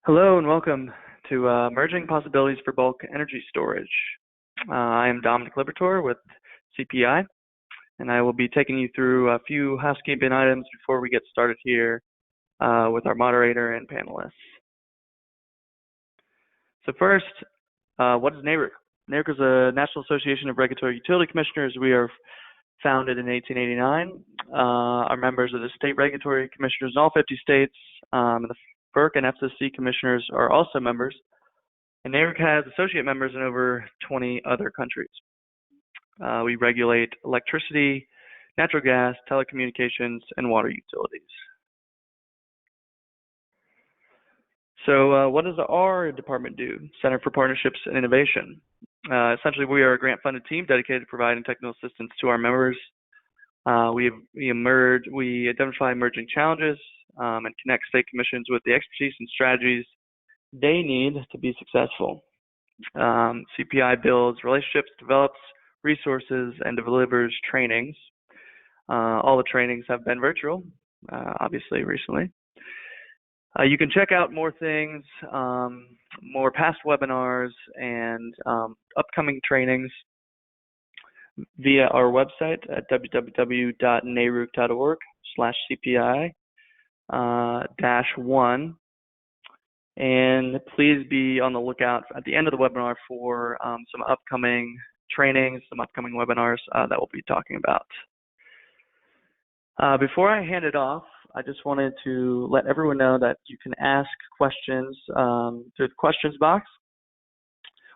Hello and welcome to Emerging Possibilities for Bulk Energy Storage. I am Dominic Liberator with CPI, and I will be taking you through a few housekeeping items before we get started here with our moderator and panelists. So first, what is NARUC? NARUC is a National Association of Regulatory Utility Commissioners. We are founded in 1889. Our members are the state regulatory commissioners in all 50 states, and the FERC and FCC commissioners are also members, and NARUC has associate members in over 20 other countries. We regulate electricity, natural gas, telecommunications, and water utilities. So what does our department do? Center for Partnerships and Innovation. Essentially, we are a grant-funded team dedicated to providing technical assistance to our members. We identify emerging challenges and connect state commissions with the expertise and strategies they need to be successful. CPI builds relationships, develops resources, and delivers trainings. All the trainings have been virtual, obviously, recently. You can check out more things, more past webinars, and upcoming trainings via our website at www.naruc.org/CPI-1. And please be on the lookout at the end of the webinar for some upcoming trainings, some upcoming webinars that we'll be talking about. Before I hand it off, I just wanted to let everyone know that you can ask questions through the questions box.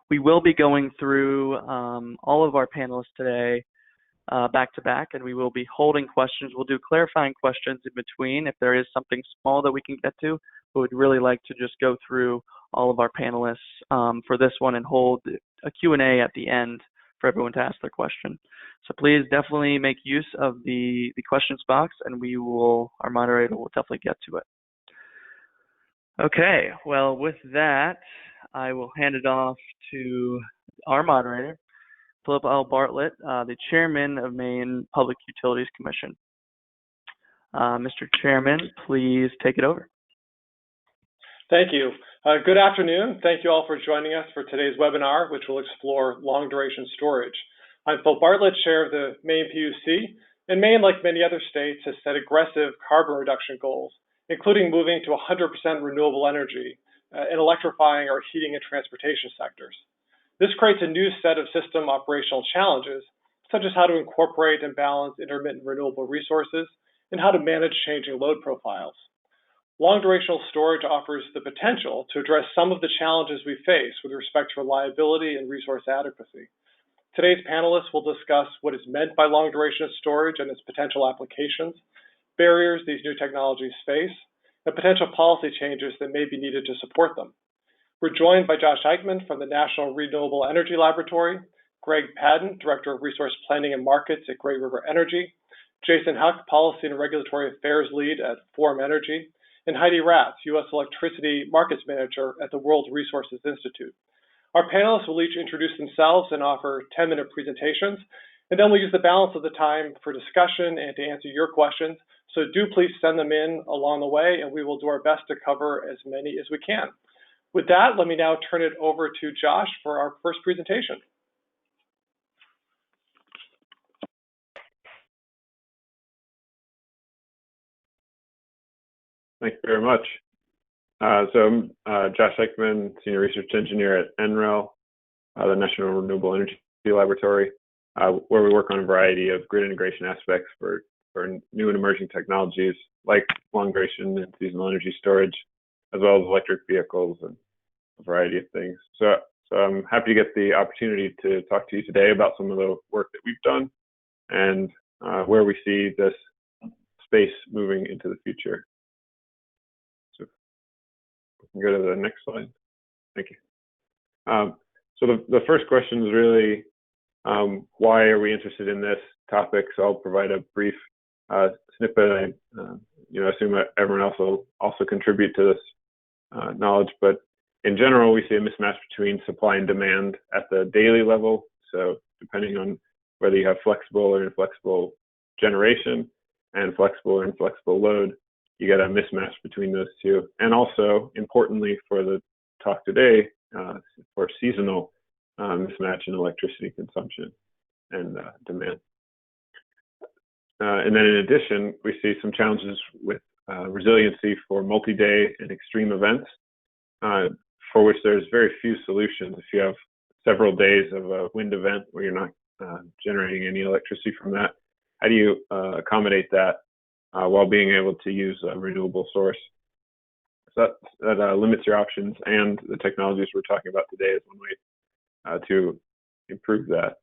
We will be going through all of our panelists today back to back, and we will be holding questions. We'll do clarifying questions in between if there is something small that we can get to, but we'd really like to just go through all of our panelists for this one and hold a Q&A at the end for everyone to ask their question. So please definitely make use of the questions box, and our moderator will definitely get to it. Okay, well, with that, I will hand it off to our moderator, Philip L. Bartlett, the Chairman of Maine Public Utilities Commission. Mr. Chairman, please take it over. Thank you. Good afternoon. Thank you all for joining us for today's webinar, which will explore long-duration storage. I'm Phil Bartlett, Chair of the Maine PUC, and Maine, like many other states, has set aggressive carbon reduction goals, including moving to 100% renewable energy and electrifying our heating and transportation sectors. This creates a new set of system operational challenges, such as how to incorporate and balance intermittent renewable resources and how to manage changing load profiles. Long-duration storage offers the potential to address some of the challenges we face with respect to reliability and resource adequacy. Today's panelists will discuss what is meant by long-duration storage and its potential applications, barriers these new technologies face, and potential policy changes that may be needed to support them. We're joined by Josh Eichman from the National Renewable Energy Laboratory, Greg Padden, Director of Resource Planning and Markets at Great River Energy, Jason Houck, Policy and Regulatory Affairs Lead at Forum Energy, and Heidi Ratz, U.S. Electricity Markets Manager at the World Resources Institute. Our panelists will each introduce themselves and offer 10-minute presentations, and then we'll use the balance of the time for discussion and to answer your questions. So do please send them in along the way, and we will do our best to cover as many as we can. With that, let me now turn it over to Josh for our first presentation. Thank you very much. So I'm Josh Eichman, Senior Research Engineer at NREL, the National Renewable Energy Laboratory, where we work on a variety of grid integration aspects for new and emerging technologies like long-duration and seasonal energy storage, as well as electric vehicles and a variety of things. So I'm happy to get the opportunity to talk to you today about some of the work that we've done and where we see this space moving into the future. Go to the next slide. Thank you. So the first question is really, why are we interested in this topic? So I'll provide a brief snippet. I assume that everyone else will also contribute to this knowledge, but in general, we see a mismatch between supply and demand at the daily level. So depending on whether you have flexible or inflexible generation and flexible or inflexible load, you get a mismatch between those two. And also, importantly for the talk today, for seasonal mismatch in electricity consumption and demand. And then in addition, we see some challenges with resiliency for multi-day and extreme events, for which there's very few solutions. If you have several days of a wind event where you're not generating any electricity from that, how do you accommodate that while being able to use a renewable source? So that limits your options, and the technologies we're talking about today is one way to improve that.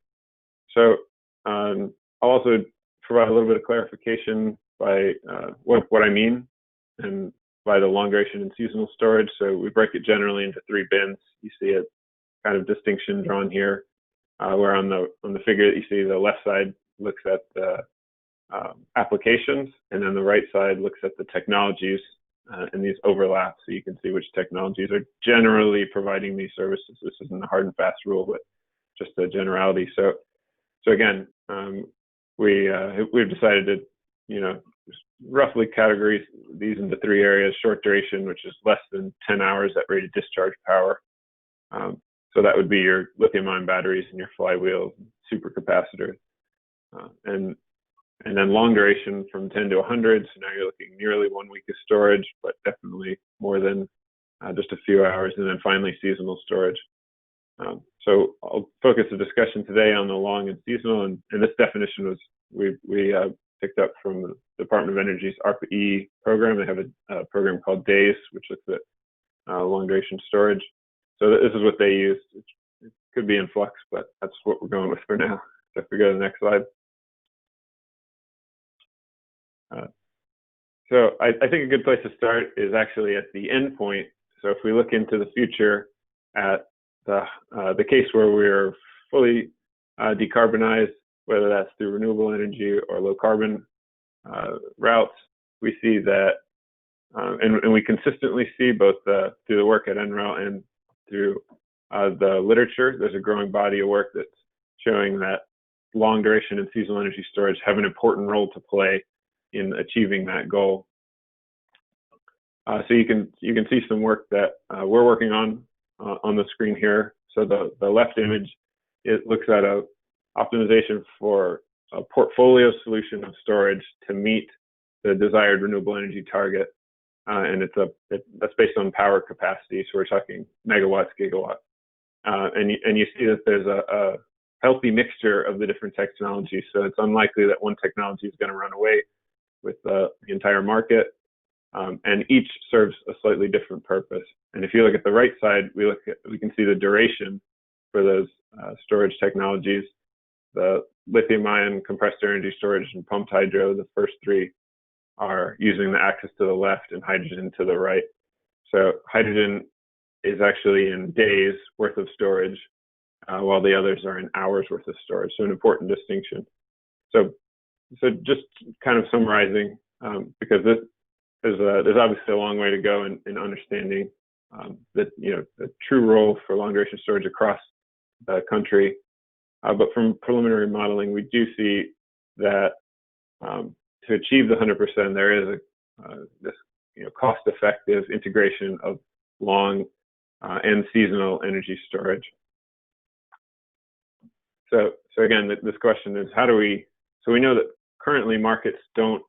So I'll also provide a little bit of clarification by what I mean and by the long duration and seasonal storage. So we break it generally into 3 bins. You see a kind of distinction drawn here, where on the figure that you see, the left side looks at the applications, and then the right side looks at the technologies, and these overlap, so you can see which technologies are generally providing these services. This isn't a hard and fast rule, but just a generality. So again, we've decided to, roughly categorize these into 3 areas: short duration, which is less than 10 hours at rated discharge power. So that would be your lithium-ion batteries and your flywheels, supercapacitors, and then long duration from 10 to 100. So now you're looking nearly 1 week of storage, but definitely more than just a few hours. And then finally, seasonal storage. So I'll focus the discussion today on the long and seasonal, and this definition was we picked up from the Department of Energy's ARPA-E program. They have a program called DAYS, which looks at long duration storage. So this is what they use. It could be in flux, but that's what we're going with for now. So if we go to the next slide. So I think a good place to start is actually at the end point. So if we look into the future at the case where we're fully decarbonized, whether that's through renewable energy or low carbon routes, we see that, and we consistently see both through the work at NREL and through the literature, there's a growing body of work that's showing that long duration and seasonal energy storage have an important role to play in achieving that goal. So you can see some work that we're working on the screen here. So the left image, it looks at a optimization for a portfolio solution of storage to meet the desired renewable energy target, and that's based on power capacity. So we're talking megawatts, gigawatts, and you see that there's a healthy mixture of the different technologies. So it's unlikely that one technology is going to run away with the entire market, and each serves a slightly different purpose. And if you look at the right side, we can see the duration for those storage technologies. The lithium-ion compressed energy storage and pumped hydro, the first 3 are using the axis to the left and hydrogen to the right. So hydrogen is actually in days worth of storage, while the others are in hours worth of storage. So an important distinction. So just kind of summarizing, because there's obviously a long way to go in understanding the true role for long duration storage across the country. But from preliminary modeling, we do see that to achieve the 100%, there is this cost-effective integration of long and seasonal energy storage. So again, this question is, how do we? So we know that currently markets don't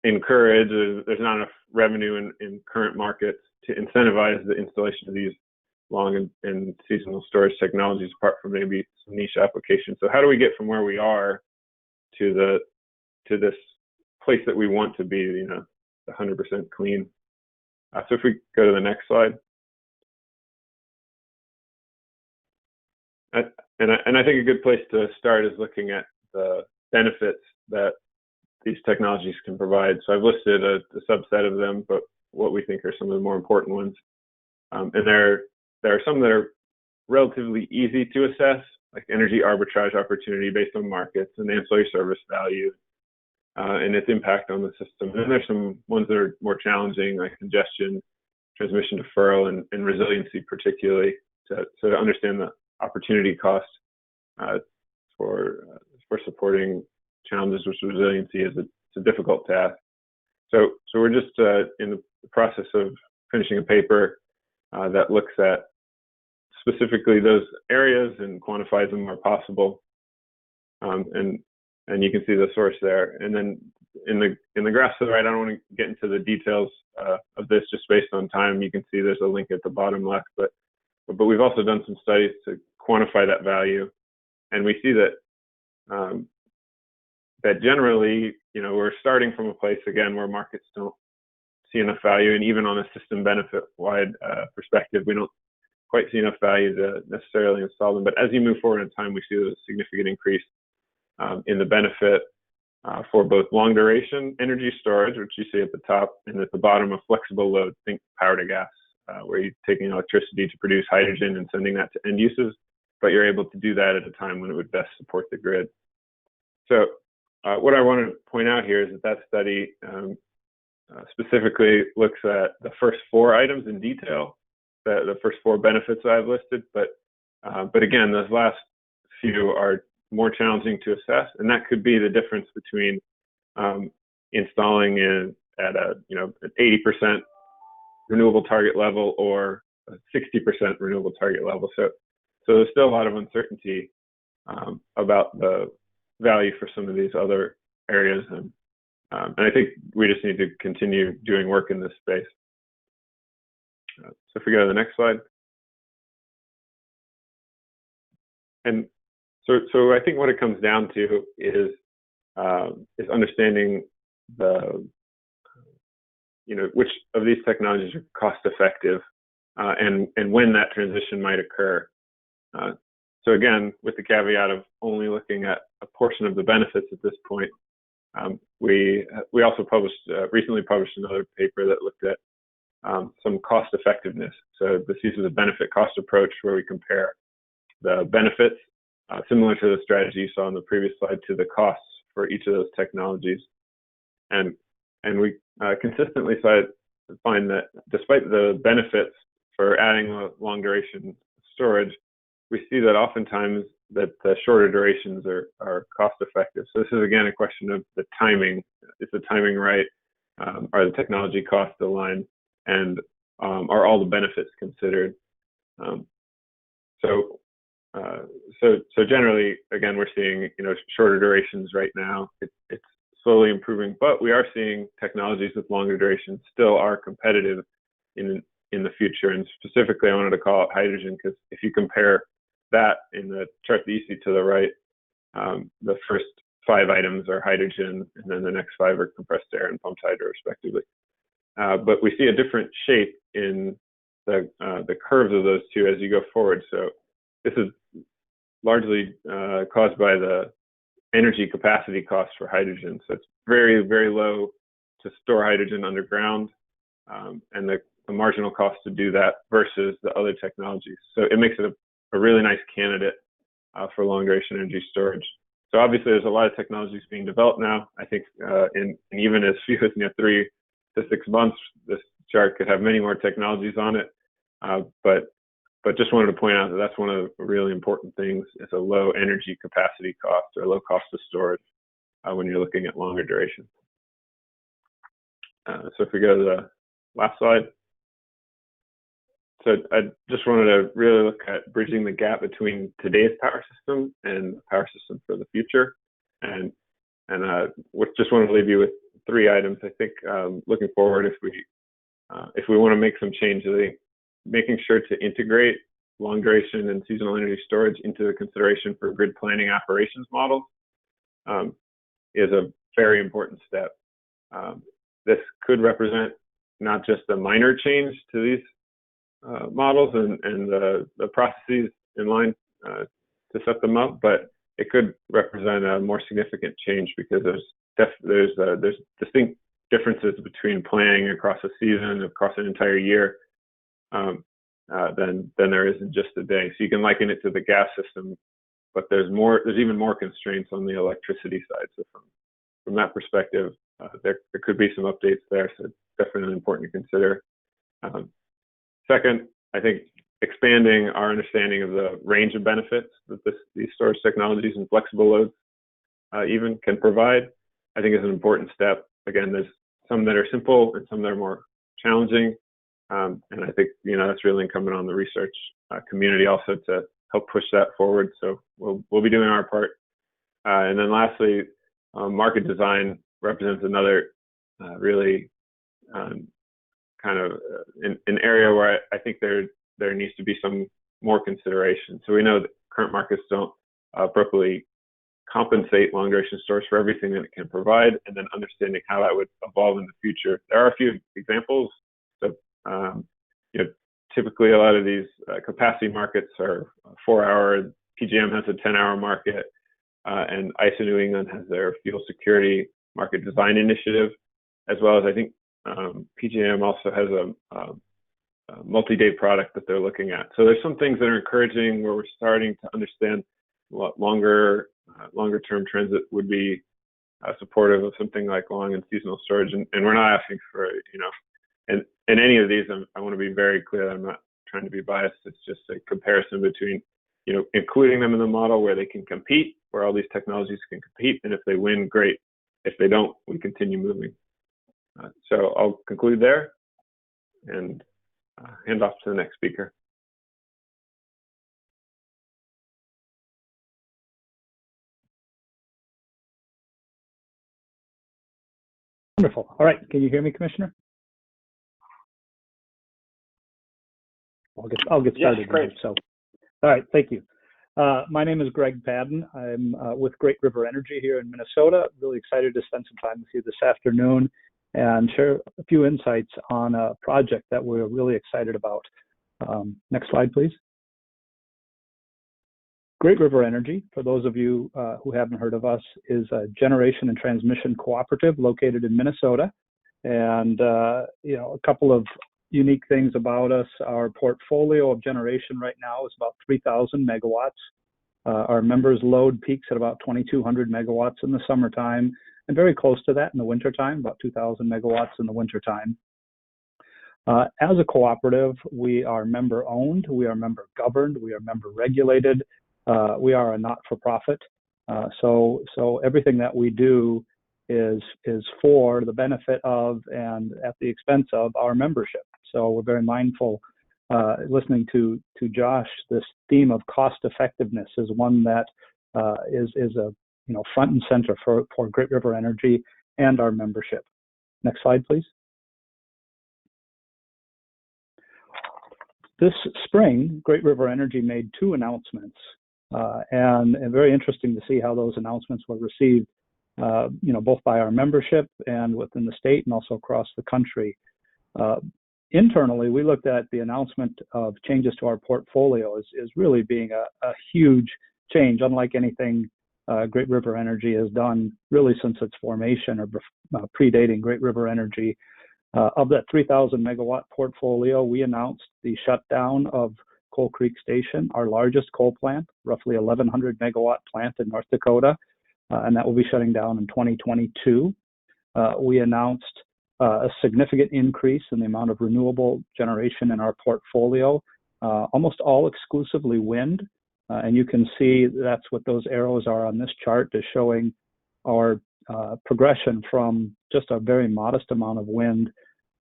encourage. There's not enough revenue in current markets to incentivize the installation of these long and seasonal storage technologies, apart from maybe some niche applications. So how do we get from where we are to this place that we want to be, the 100% clean? So if we go to the next slide. And I think a good place to start is looking at the benefits that these technologies can provide. So I've listed a subset of them, but what we think are some of the more important ones. And there are some that are relatively easy to assess, like energy arbitrage opportunity based on markets and ancillary service value, and its impact on the system. And then there's some ones that are more challenging, like congestion, transmission deferral, and resiliency, particularly to understand the opportunity cost for supporting challenges with resiliency is a difficult task. So we're just in the process of finishing a paper that looks at specifically those areas and quantifies them where possible. And you can see the source there. And then in the graph to the right, I don't want to get into the details of this just based on time. You can see there's a link at the bottom left, but we've also done some studies to quantify that value, and we see that that generally, we're starting from a place again where markets don't see enough value, and even on a system benefit-wide perspective, we don't quite see enough value to necessarily install them. But as you move forward in time, we see a significant increase in the benefit for both long duration energy storage, which you see at the top, and at the bottom, a flexible load, think power to gas, where you're taking electricity to produce hydrogen and sending that to end uses, but you're able to do that at a time when it would best support the grid. So what I want to point out here is that study specifically looks at the first 4 items in detail, the first 4 benefits I've listed, but again, those last few are more challenging to assess, and that could be the difference between installing at an 80% renewable target level or a 60% renewable target level. So there's still a lot of uncertainty about the value for some of these other areas, and I think we just need to continue doing work in this space. So if we go to the next slide. And so I think what it comes down to is understanding which of these technologies are cost effective and when that transition might occur. So again, with the caveat of only looking at a portion of the benefits at this point, we also recently published another paper that looked at some cost effectiveness. So this uses a benefit cost approach where we compare the benefits similar to the strategy you saw on the previous slide to the costs for each of those technologies. And we consistently find that despite the benefits for adding a long duration storage, we see that oftentimes that the shorter durations are cost effective. So this is again a question of the timing. Is the timing right? Are the technology costs aligned? And are all the benefits considered? So generally, again, we're seeing shorter durations right now. It's slowly improving, but we are seeing technologies with longer durations still are competitive in the future. And specifically, I wanted to call out hydrogen, because if you compare that in the chart that you see to the right, the first 5 items are hydrogen, and then the next 5 are compressed air and pumped hydro, respectively. But we see a different shape in the curves of those two as you go forward. So this is largely caused by the energy capacity costs for hydrogen. So it's very, very low to store hydrogen underground, and the marginal cost to do that versus the other technologies. So it makes it a really nice candidate for long duration energy storage. So obviously there's a lot of technologies being developed now. I think in even as few as 3 to 6 months, this chart could have many more technologies on it. But just wanted to point out that that's one of the really important things. It's a low energy capacity cost or low cost of storage when you're looking at longer duration. So if we go to the last slide. So I just wanted to really look at bridging the gap between today's power system and the power system for the future. And just wanted to leave you with 3 items. I think looking forward, if we want to make some changes, I think making sure to integrate long duration and seasonal energy storage into the consideration for grid planning operations models is a very important step. This could represent not just a minor change to these models and the processes in line to set them up, but it could represent a more significant change, because there's distinct differences between planning across a season, across an entire year, than there is in just a day. So you can liken it to the gas system, but there's even more constraints on the electricity side. So from that perspective, there could be some updates there. So it's definitely important to consider. Second, I think expanding our understanding of the range of benefits that these storage technologies and flexible loads even can provide, I think is an important step. Again, there's some that are simple and some that are more challenging. And I think, that's really incumbent on the research community also to help push that forward. So we'll be doing our part. And then lastly, market design represents another really kind of an area where I think there needs to be some more consideration. So we know that current markets don't appropriately compensate long duration storage for everything that it can provide, and then understanding how that would evolve in the future. There are a few examples. So, typically a lot of these capacity markets are 4-hour. PJM has a 10-hour market, and ISO New England has their fuel security market design initiative, as well as I think PJM also has a multi-day product that they're looking at. So there's some things that are encouraging where we're starting to understand what longer term trends that would be supportive of something like long and seasonal storage. And we're not asking for, and in any of these, I want to be very clear that I'm not trying to be biased. It's just a comparison between, including them in the model where they can compete, where all these technologies can compete. And if they win, great. If they don't, we continue moving. So I'll conclude there and hand off to the next speaker. Wonderful. All right. Can you hear me, Commissioner? I'll get started. Yes, great. So, all right. Thank you. My name is Greg Padden. I'm with Great River Energy here in Minnesota. Really excited to spend some time with you this afternoon and share a few insights on a project that we're really excited about. Next slide, please. Great River Energy, for those of you who haven't heard of us, is a generation and transmission cooperative located in Minnesota. And, a couple of unique things about us. Our portfolio of generation right now is about 3,000 megawatts. Our members' load peaks at about 2,200 megawatts in the summertime, and very close to that in the wintertime, about 2,000 megawatts in the wintertime. As a cooperative, we are member-owned, we are member-governed, we are member-regulated. We are a not-for-profit, so everything that we do is for the benefit of and at the expense of our membership. So we're very mindful. Listening to Josh, this theme of cost-effectiveness is one that is a front and center for Great River Energy and our membership. Next slide, please. This spring, Great River Energy made 2 announcements. And very interesting to see how those announcements were received, both by our membership and within the state and also across the country. Internally, we looked at the announcement of changes to our portfolio as really being a huge change, unlike anything Great River Energy has done really since its formation or predating Great River Energy. Of that 3,000 megawatt portfolio, we announced the shutdown of Coal Creek Station, our largest coal plant, roughly 1,100 megawatt plant in North Dakota, and that will be shutting down in 2022. We announced a significant increase in the amount of renewable generation in our portfolio, almost all exclusively wind. And you can see that's what those arrows are on this chart, is showing our progression from just a very modest amount of wind,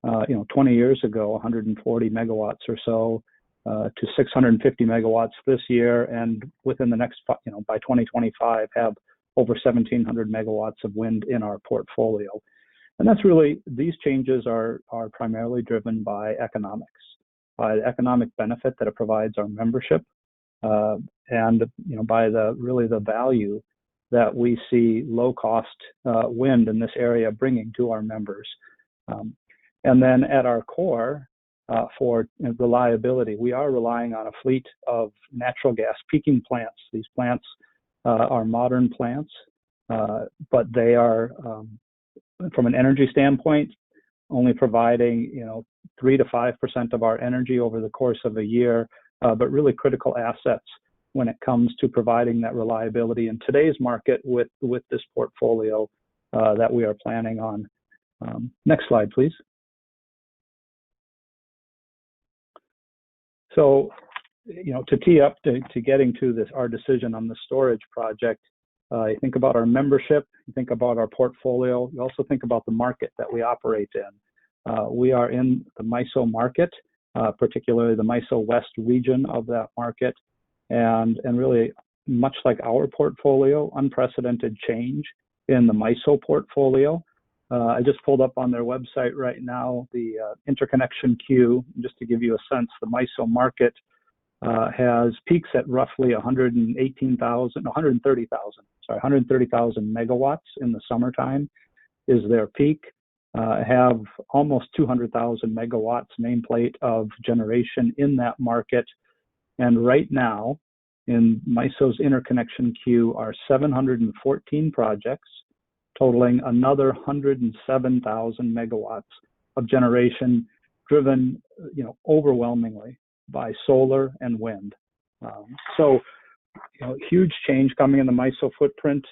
20 years ago, 140 megawatts or so, to 650 megawatts this year, and within the next, by 2025, have over 1,700 megawatts of wind in our portfolio. And that's really, these changes are primarily driven by economics, by the economic benefit that it provides our membership, and by the value that we see low cost wind in this area bringing to our members. And then at our core, for reliability, we are relying on a fleet of natural gas peaking plants. These plants are modern plants, but they are, from an energy standpoint, only providing 3 to 5% of our energy over the course of a year, but really critical assets when it comes to providing that reliability in today's market with this portfolio that we are planning on. Next slide, please. So, to tee up to getting to our decision on the storage project, You think about our membership, you think about our portfolio, you also think about the market that we operate in. We are in the MISO market, particularly the MISO West region of that market, and really much like our portfolio, unprecedented change in the MISO portfolio. I just pulled up on their website right now the interconnection queue, just to give you a sense. The MISO market has peaks at roughly 130,000 megawatts in the summertime is their peak. Have almost 200,000 megawatts nameplate of generation in that market. And right now, in MISO's interconnection queue are 714 projects, totaling another 107,000 megawatts of generation, driven, overwhelmingly by solar and wind. So, huge change coming in the MISO footprint.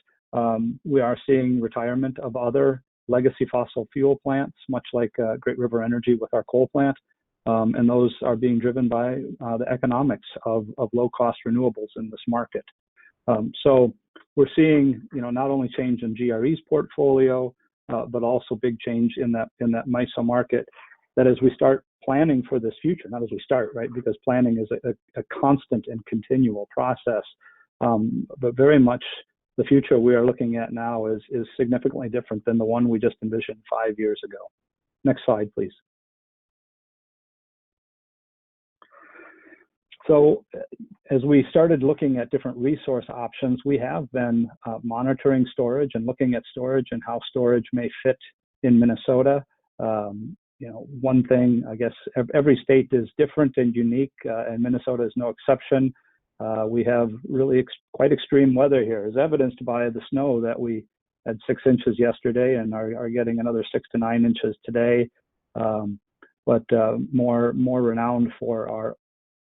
We are seeing retirement of other legacy fossil fuel plants, much like Great River Energy with our coal plant. And those are being driven by the economics of low-cost renewables in this market. So we're seeing, not only change in GRE's portfolio, but also big change in that MISO market. That as we start planning for this future, not as we start, right? Because planning is a constant and continual process. But very much the future we are looking at now is significantly different than the one we just envisioned 5 years ago. Next slide, please. So as we started looking at different resource options, we have been monitoring storage and looking at storage and how storage may fit in Minnesota. One thing, I guess, every state is different and unique, and Minnesota is no exception. We have really quite extreme weather here, as evidenced by the snow that we had 6 inches yesterday and are getting another 6 to 9 inches today. But more renowned for our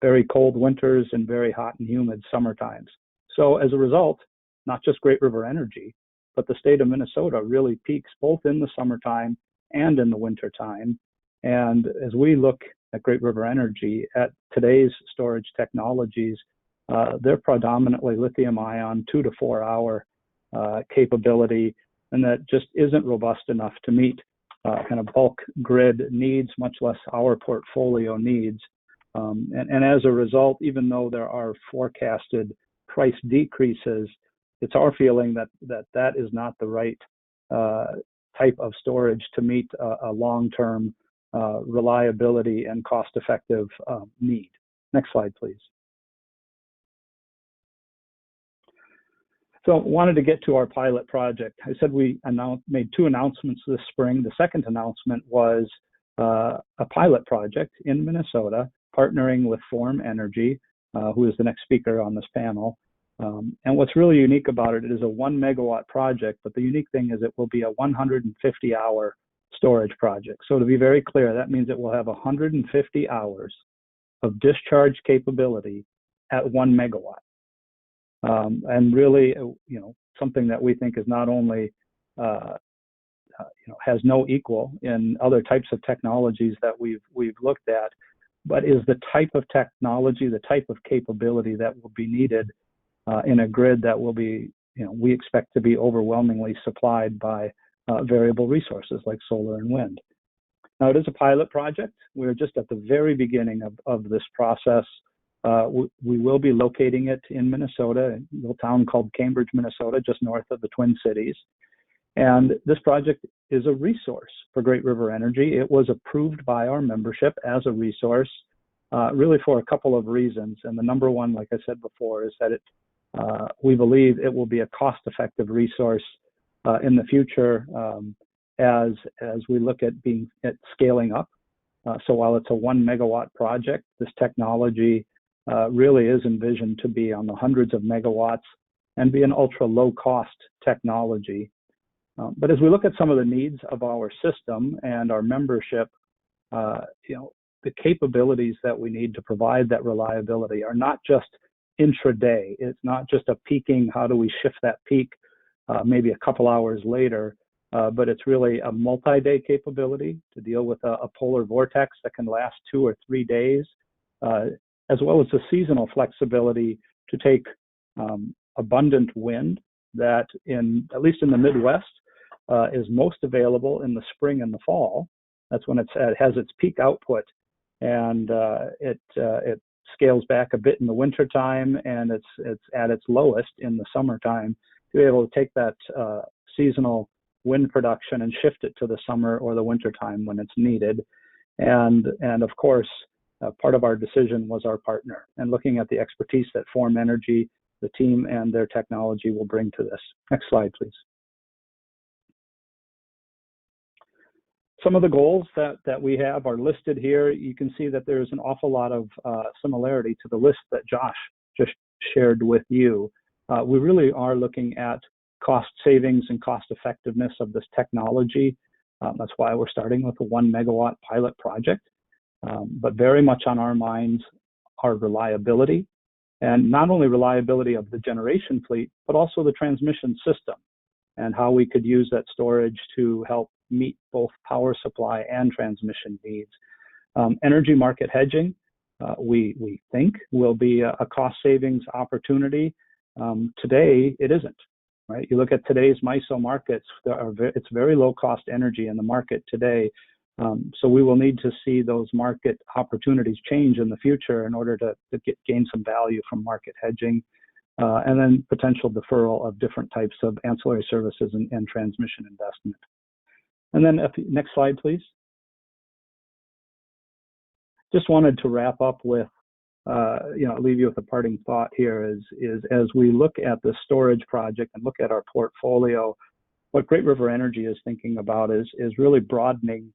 very cold winters and very hot and humid summer times. So as a result, not just Great River Energy, but the state of Minnesota really peaks both in the summertime and in the wintertime. And as we look at Great River Energy, at today's storage technologies, they're predominantly lithium-ion 2 to 4 hour capability, and that just isn't robust enough to meet kind of bulk grid needs, much less our portfolio needs. And as a result, even though there are forecasted price decreases, it's our feeling that is not the right type of storage to meet a long-term reliability and cost-effective need. Next slide, please. So wanted to get to our pilot project. I said we made 2 announcements this spring. The second announcement was a pilot project in Minnesota, partnering with Form Energy, who is the next speaker on this panel. And what's really unique about it is a 1 megawatt project, but the unique thing is it will be a 150-hour storage project. So to be very clear, that means it will have 150 hours of discharge capability at 1 megawatt. And really, something that we think is not only, has no equal in other types of technologies that we've looked at, but is the type of technology, the type of capability that will be needed in a grid that will be, we expect to be overwhelmingly supplied by variable resources like solar and wind. Now, it is a pilot project. We're just at the very beginning of this process. We will be locating it in Minnesota, a little town called Cambridge, Minnesota, just north of the Twin Cities. And this project is a resource for Great River Energy. It was approved by our membership as a resource, really for a couple of reasons. And the number one, like I said before, is that we believe it will be a cost-effective resource in the future as we look at scaling up. So while it's a 1 megawatt project, this technology really is envisioned to be on the hundreds of megawatts and be an ultra low cost technology. But as we look at some of the needs of our system and our membership, the capabilities that we need to provide that reliability are not just intraday. It's not just a peaking, how do we shift that peak maybe a couple hours later, but it's really a multi-day capability to deal with a polar vortex that can last 2 or 3 days, as well as the seasonal flexibility to take abundant wind that at least in the Midwest, is most available in the spring and the fall. That's when it has its peak output, and it scales back a bit in the wintertime, and it's at its lowest in the summertime, to be able to take that seasonal wind production and shift it to the summer or the wintertime when it's needed. And of course, part of our decision was our partner, and looking at the expertise that Form Energy, the team, and their technology will bring to this. Next slide, please. Some of the goals that we have are listed here. You can see that there's an awful lot of similarity to the list that Josh just shared with you. We really are looking at cost savings and cost effectiveness of this technology. That's why we're starting with a 1 megawatt pilot project. But very much on our minds are reliability, and not only reliability of the generation fleet, but also the transmission system, and how we could use that storage to help meet both power supply and transmission needs. Energy market hedging, we think, will be a cost savings opportunity. Today, it isn't, right? You look at today's MISO markets, it's very low cost energy in the market today. So we will need to see those market opportunities change in the future in order to gain some value from market hedging, and then potential deferral of different types of ancillary services and transmission investment. And then next slide, please. Just wanted to wrap up with, leave you with a parting thought here is as we look at the storage project and look at our portfolio, what Great River Energy is thinking about is really broadening,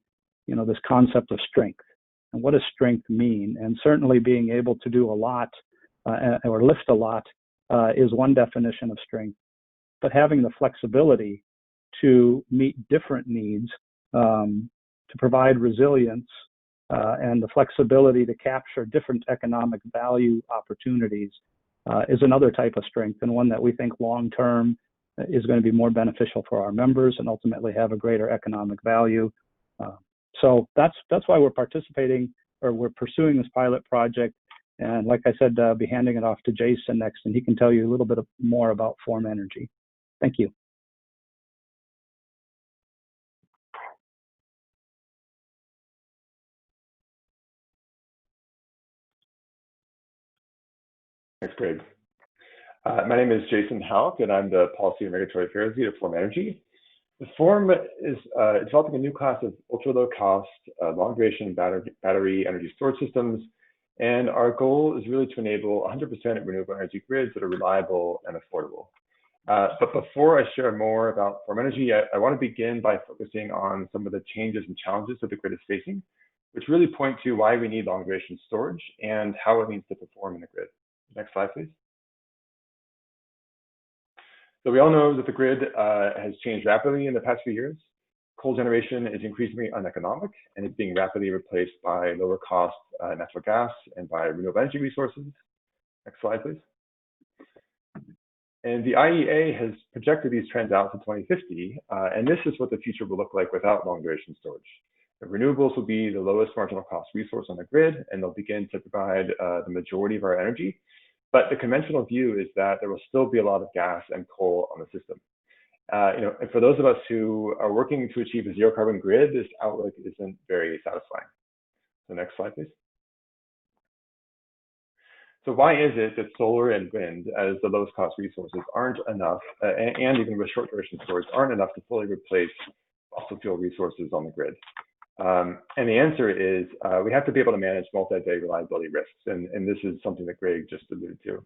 this concept of strength. And what does strength mean? And certainly being able to do a lot or lift a lot is one definition of strength. But having the flexibility to meet different needs, to provide resilience, and the flexibility to capture different economic value opportunities is another type of strength, and one that we think long-term is going to be more beneficial for our members and ultimately have a greater economic value. So that's why we're participating, or we're pursuing this pilot project. And like I said, I'll be handing it off to Jason next, and he can tell you a little bit more about Form Energy. Thank you. Thanks, Greg. My name is Jason Houck, and I'm the Policy and Regulatory Affairs Lead at Form Energy. The Form is developing a new class of ultra-low-cost, long-duration battery energy storage systems, and our goal is really to enable 100% renewable energy grids that are reliable and affordable. But before I share more about Form Energy, I want to begin by focusing on some of the changes and challenges that the grid is facing, which really point to why we need long-duration storage and how it needs to perform in the grid. Next slide, please. So we all know that the grid has changed rapidly in the past few years. Coal generation is increasingly uneconomic and is being rapidly replaced by lower cost natural gas and by renewable energy resources. Next slide, please. And the IEA has projected these trends out to 2050, and this is what the future will look like without long duration storage. The renewables will be the lowest marginal cost resource on the grid, and they'll begin to provide the majority of our energy. But the conventional view is that there will still be a lot of gas and coal on the system. And for those of us who are working to achieve a zero carbon grid, this outlook isn't very satisfying. So next slide, please. So why is it that solar and wind, as the lowest cost resources, aren't enough, and even with short duration storage, aren't enough to fully replace fossil fuel resources on the grid? And the answer is we have to be able to manage multi-day reliability risks, and this is something that Greg just alluded to.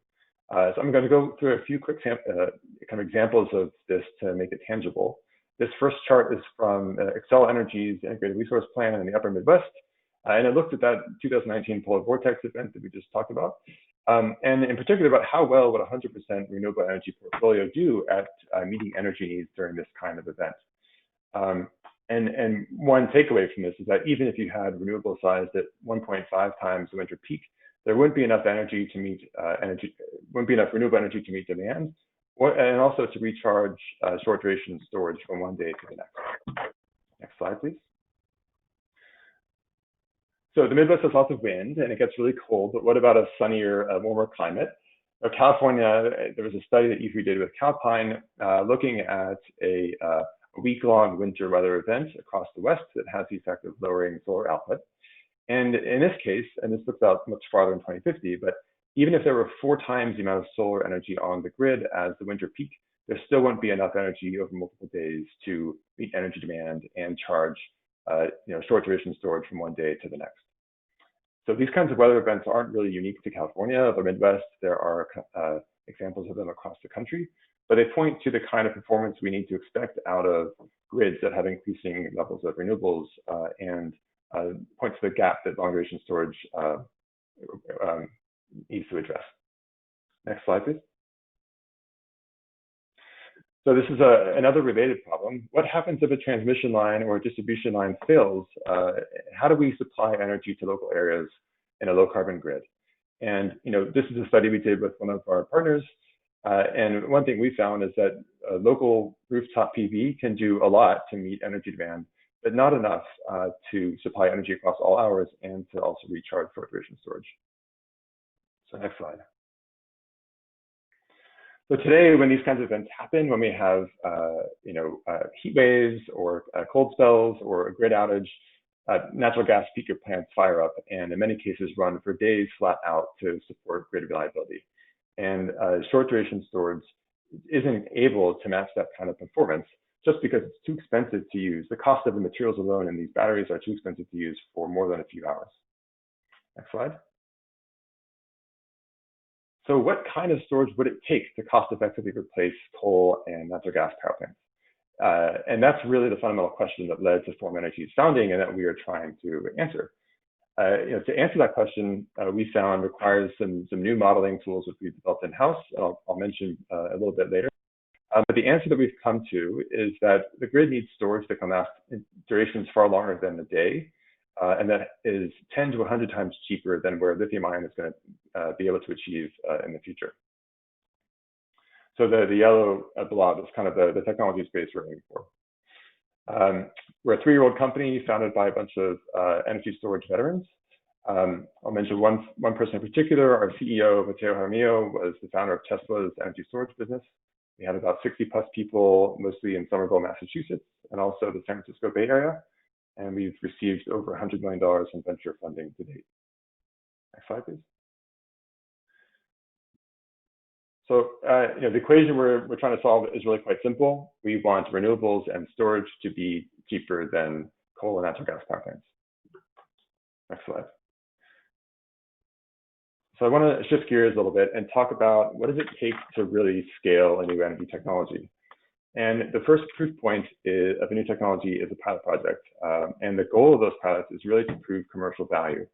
So I'm going to go through a few quick kind of examples of this to make it tangible. This first chart is from Xcel Energy's Integrated Resource Plan in the Upper Midwest, and it looked at that 2019 polar vortex event that we just talked about, and in particular about how well would 100% renewable energy portfolio do at meeting energy needs during this kind of event. And one takeaway from this is that even if you had renewable sized at 1.5 times the winter peak, there wouldn't be enough energy to meet wouldn't be enough renewable energy to meet demand, and also to recharge short duration storage from one day to the next. Next slide, please. So the Midwest has lots of wind and it gets really cold, but what about a sunnier, warmer climate? California, there was a study that EFRI did with Calpine looking at a week-long winter weather event across the West that has the effect of lowering solar output. And in this case, and this looks out much farther in 2050, but even if there were 4 times the amount of solar energy on the grid as the winter peak, there still wouldn't be enough energy over multiple days to meet energy demand and charge short duration storage from one day to the next. So these kinds of weather events aren't really unique to California, the Midwest. There are examples of them across the country, but they point to the kind of performance we need to expect out of grids that have increasing levels of renewables and point to the gap that long duration storage needs to address. Next slide, please. So this is another related problem. What happens if a transmission line or a distribution line fails? How do we supply energy to local areas in a low carbon grid? And this is a study we did with one of our partners. And one thing we found is that local rooftop PV can do a lot to meet energy demand, but not enough to supply energy across all hours and to also recharge short duration storage. So next slide. So today, when these kinds of events happen, when we have heat waves or cold spells or a grid outage, natural gas peaker plants fire up and in many cases run for days flat out to support grid reliability. And short duration storage isn't able to match that kind of performance just because it's too expensive to use. The cost of the materials alone in these batteries are too expensive to use for more than a few hours. Next slide. So what kind of storage would it take to cost effectively replace coal and natural gas power plants? And that's really the fundamental question that led to Form Energy's founding and that we are trying to answer. To answer that question, we found requires some new modeling tools which we developed in-house. I'll mention a little bit later. But the answer that we've come to is that the grid needs storage that can last in durations far longer than a day. And that is 10 to 100 times cheaper than where lithium ion is going to be able to achieve in the future. So the yellow blob is kind of the technology space we're aiming for. We're a 3-year-old company founded by a bunch of energy storage veterans. I'll mention one person in particular. Our CEO, Matteo Jaramillo, was the founder of Tesla's energy storage business. We have about 60 plus people, mostly in Somerville, Massachusetts, and also the San Francisco Bay Area. And we've received over $100 million in venture funding to date. Next slide, please. So, the equation we're trying to solve is really quite simple. We want renewables and storage to be cheaper than coal and natural gas power plants. Next slide. So I want to shift gears a little bit and talk about what does it take to really scale a new energy technology. And the first proof point of a new technology is a pilot project. And the goal of those pilots is really to prove commercial value.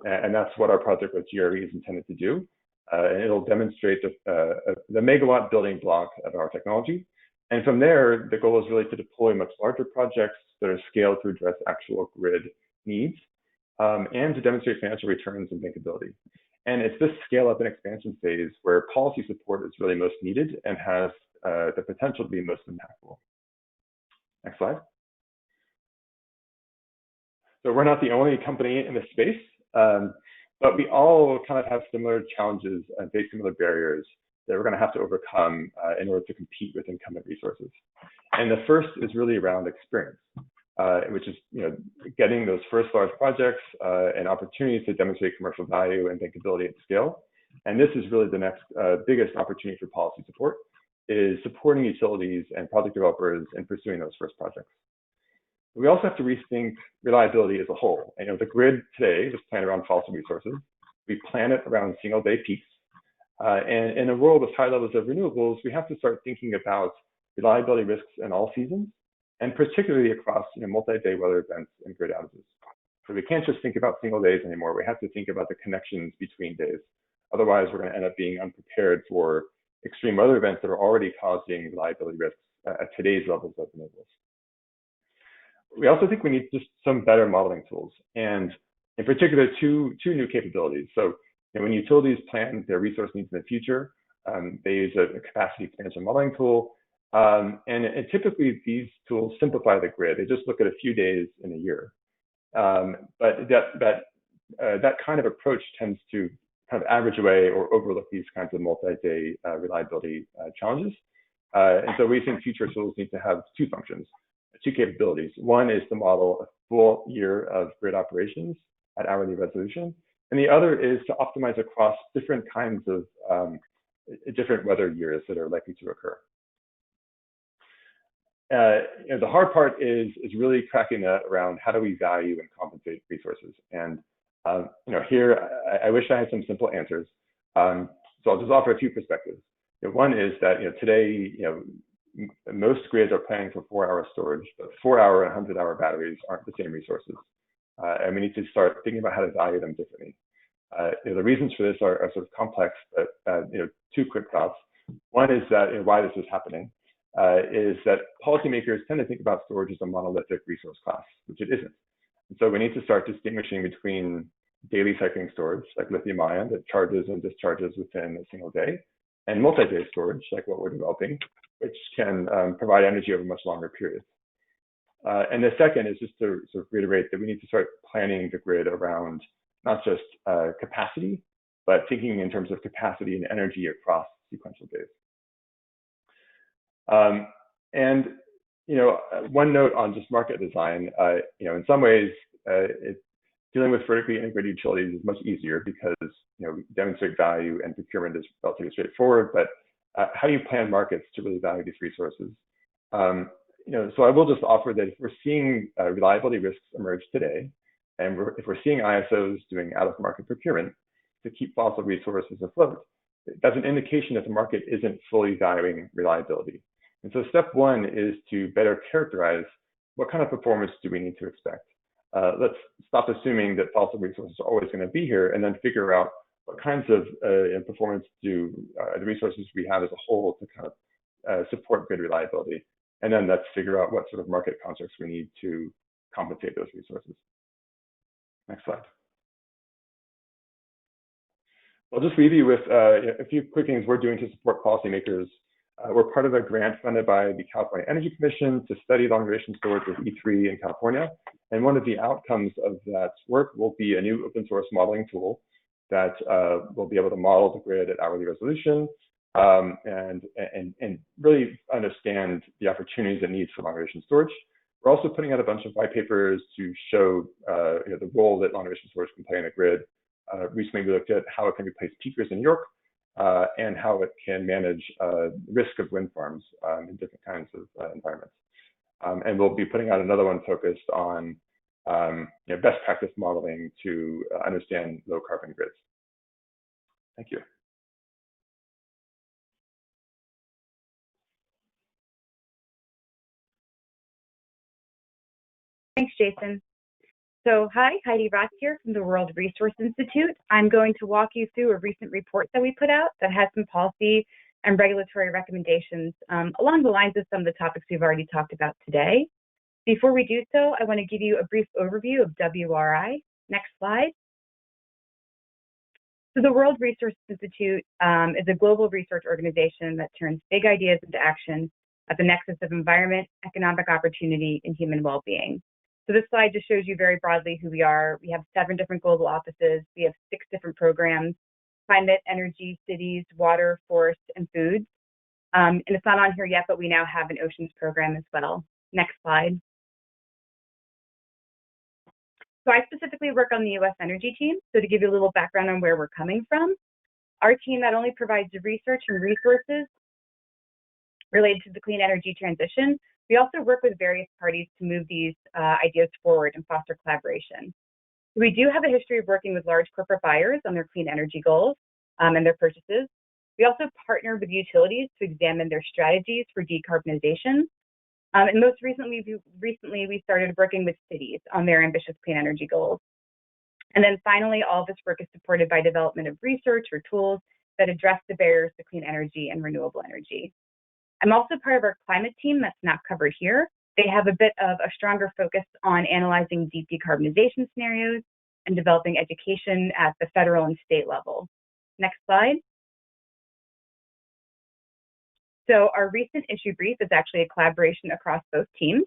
And that's what our project with GRE is intended to do. And it'll demonstrate the megawatt building block of our technology. And from there, the goal is really to deploy much larger projects that are scaled to address actual grid needs and to demonstrate financial returns and bankability. And it's this scale up and expansion phase where policy support is really most needed and has the potential to be most impactful. Next slide. So we're not the only company in this space, but we all kind of have similar challenges and face similar barriers that we're going to have to overcome in order to compete with incumbent resources. And the first is really around experience, which is getting those first large projects and opportunities to demonstrate commercial value and bankability at scale. And this is really the next biggest opportunity for policy support, is supporting utilities and project developers in pursuing those first projects. We also have to rethink reliability as a whole. And, the grid today is planned around fossil resources. We plan it around single day peaks. And in a world with high levels of renewables, we have to start thinking about reliability risks in all seasons, and particularly across multi-day weather events and grid outages. So we can't just think about single days anymore. We have to think about the connections between days. Otherwise, we're going to end up being unprepared for extreme weather events that are already causing reliability risks at today's levels of renewables. We also think we need just some better modeling tools, and in particular, two new capabilities. So when utilities plan their resource needs in the future, they use a capacity expansion modeling tool. And typically, these tools simplify the grid. They just look at a few days in a year. But that kind of approach tends to kind of average away or overlook these kinds of multi-day reliability challenges. And so we think future tools need to have two functions, two capabilities. One is to model a full year of grid operations at hourly resolution, and the other is to optimize across different kinds of different weather years that are likely to occur. The hard part is really cracking that around how do we value and compensate resources. And here I wish I had some simple answers. So I'll just offer a few perspectives. One is that today most grids are planning for 4-hour storage, but 4-hour and 100-hour batteries aren't the same resources, and we need to start thinking about how to value them differently. The reasons for this are sort of complex, but two quick thoughts. One is that why this is happening is that policymakers tend to think about storage as a monolithic resource class, which it isn't. And so we need to start distinguishing between daily cycling storage, like lithium-ion, that charges and discharges within a single day, and multi-day storage, like what we're developing, which can provide energy over much longer periods. And the second is just to sort of reiterate that we need to start planning the grid around not just capacity, but thinking in terms of capacity and energy across sequential days. And one note on just market design, in some ways, dealing with vertically integrated utilities is much easier because we demonstrate value and procurement is relatively straightforward. But how do you plan markets to really value these resources? So I will just offer that if we're seeing reliability risks emerge today, and if we're seeing ISOs doing out-of-market procurement to keep fossil resources afloat, that's an indication that the market isn't fully valuing reliability. And so step one is to better characterize what kind of performance do we need to expect. Let's stop assuming that fossil resources are always going to be here, and then figure out what kinds of performance do the resources we have as a whole to kind of support grid reliability. And then let's figure out what sort of market constructs we need to compensate those resources. Next slide. I'll just leave you with a few quick things we're doing to support policymakers. We're part of a grant funded by the California Energy Commission to study long-duration storage with E3 in California. And one of the outcomes of that work will be a new open source modeling tool that will be able to model the grid at hourly resolution and really understand the opportunities and needs for long-duration storage. We're also putting out a bunch of white papers to show the role that long-duration storage can play in the grid. Recently, we looked at how it can replace peakers in New York and how it can manage risk of wind farms in different kinds of environments. And we'll be putting out another one focused on best practice modeling to understand low carbon grids. Thank you. Thanks, Jason. So hi, Heidi Ratz here from the World Resource Institute. I'm going to walk you through a recent report that we put out that has some policy and regulatory recommendations along the lines of some of the topics we've already talked about today. Before we do so, I want to give you a brief overview of WRI. Next slide. So the World Resource Institute is a global research organization that turns big ideas into action at the nexus of environment, economic opportunity, and human well-being. So this slide just shows you very broadly who we are. We have 7 different global offices. We have 6 different programs: climate, energy, cities, water, forest, and foods. And it's not on here yet, but we now have an oceans program as well. Next slide. So I specifically work on the U.S. energy team. So to give you a little background on where we're coming from, our team not only provides research and resources related to the clean energy transition, we also work with various parties to move these ideas forward and foster collaboration. We do have a history of working with large corporate buyers on their clean energy goals and their purchases. We also partner with utilities to examine their strategies for decarbonization. And most recently, we started working with cities on their ambitious clean energy goals. And then finally, all of this work is supported by development of research or tools that address the barriers to clean energy and renewable energy. I'm also part of our climate team that's not covered here. They have a bit of a stronger focus on analyzing deep decarbonization scenarios and developing education at the federal and state level. Next slide. So our recent issue brief is actually a collaboration across both teams.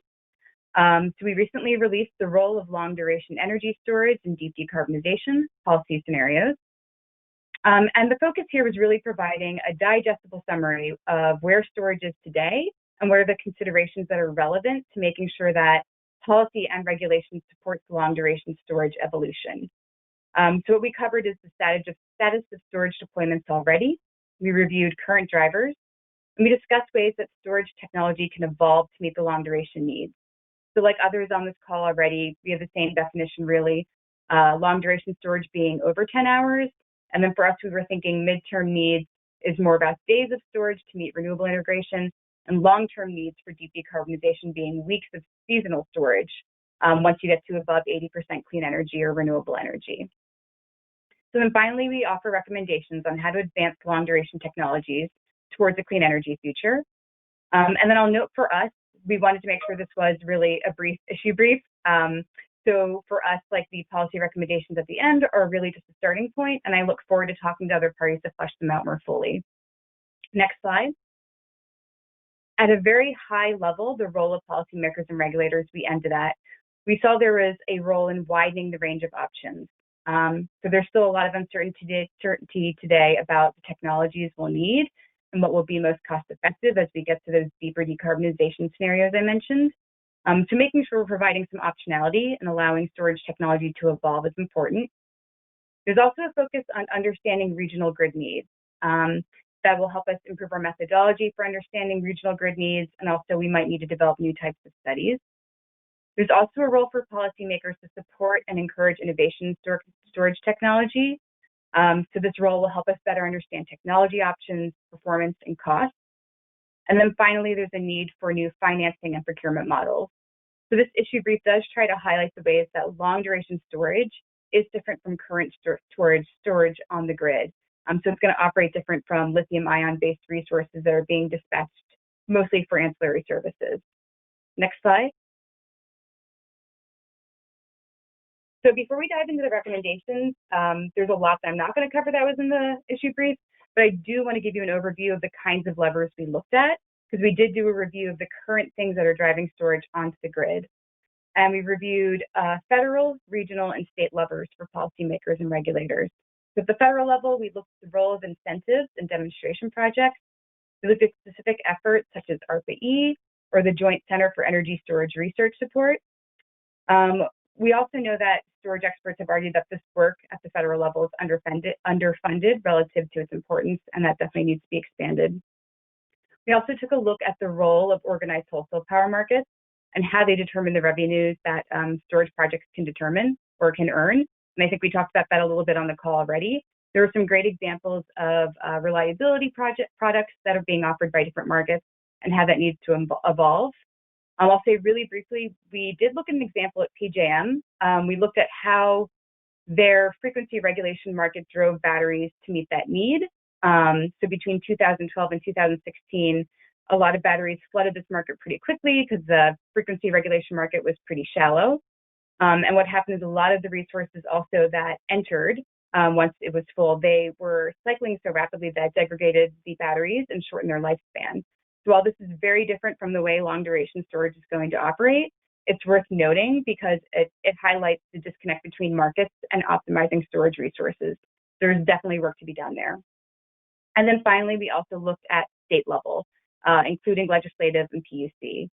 So we recently released the role of long duration energy storage and deep decarbonization policy scenarios. And the focus here was really providing a digestible summary of where storage is today and what are the considerations that are relevant to making sure that policy and regulation supports long-duration storage evolution. So what we covered is the status of storage deployments already. We reviewed current drivers, and we discussed ways that storage technology can evolve to meet the long-duration needs. So like others on this call already, we have the same definition really, long-duration storage being over 10 hours. And then for us, we were thinking midterm needs is more about days of storage to meet renewable integration, and long-term needs for deep decarbonization being weeks of seasonal storage once you get to above 80% clean energy or renewable energy. So then finally, we offer recommendations on how to advance long-duration technologies towards a clean energy future. And then I'll note for us, we wanted to make sure this was really a brief issue brief. So for us, like the policy recommendations at the end are really just a starting point, and I look forward to talking to other parties to flesh them out more fully. Next slide. At a very high level, the role of policymakers and regulators we ended at, we saw there was a role in widening the range of options. So there's still a lot of uncertainty today about the technologies we'll need and what will be most cost effective as we get to those deeper decarbonization scenarios I mentioned. So making sure we're providing some optionality and allowing storage technology to evolve is important. There's also a focus on understanding regional grid needs. That will help us improve our methodology for understanding regional grid needs, and also we might need to develop new types of studies. There's also a role for policymakers to support and encourage innovation in storage technology. So this role will help us better understand technology options, performance, and cost. And then finally, there's a need for new financing and procurement models. So this issue brief does try to highlight the ways that long-duration storage is different from current storage on the grid. So it's going to operate different from lithium-ion-based resources that are being dispatched mostly for ancillary services. Next slide. So before we dive into the recommendations, there's a lot that I'm not going to cover that was in the issue brief, but I do want to give you an overview of the kinds of levers we looked at, because we did do a review of the current things that are driving storage onto the grid. And we reviewed federal, regional, and state levers for policymakers and regulators. So at the federal level, we looked at the role of incentives and demonstration projects. We looked at specific efforts such as ARPA-E or the Joint Center for Energy Storage Research Support. We also know that storage experts have argued that this work at the federal level is underfunded relative to its importance, and that definitely needs to be expanded. We also took a look at the role of organized wholesale power markets and how they determine the revenues that storage projects can determine or can earn. And I think we talked about that a little bit on the call already. There were some great examples of reliability products that are being offered by different markets and how that needs to evolve. I'll say really briefly, we did look at an example at PJM. We looked at how their frequency regulation market drove batteries to meet that need. So between 2012 and 2016, a lot of batteries flooded this market pretty quickly because the frequency regulation market was pretty shallow. And what happened is a lot of the resources also that entered once it was full, they were cycling so rapidly that degraded the batteries and shortened their lifespan. So while this is very different from the way long-duration storage is going to operate, it's worth noting because it highlights the disconnect between markets and optimizing storage resources. There's definitely work to be done there. And then finally, we also looked at state level, including legislative and PUC.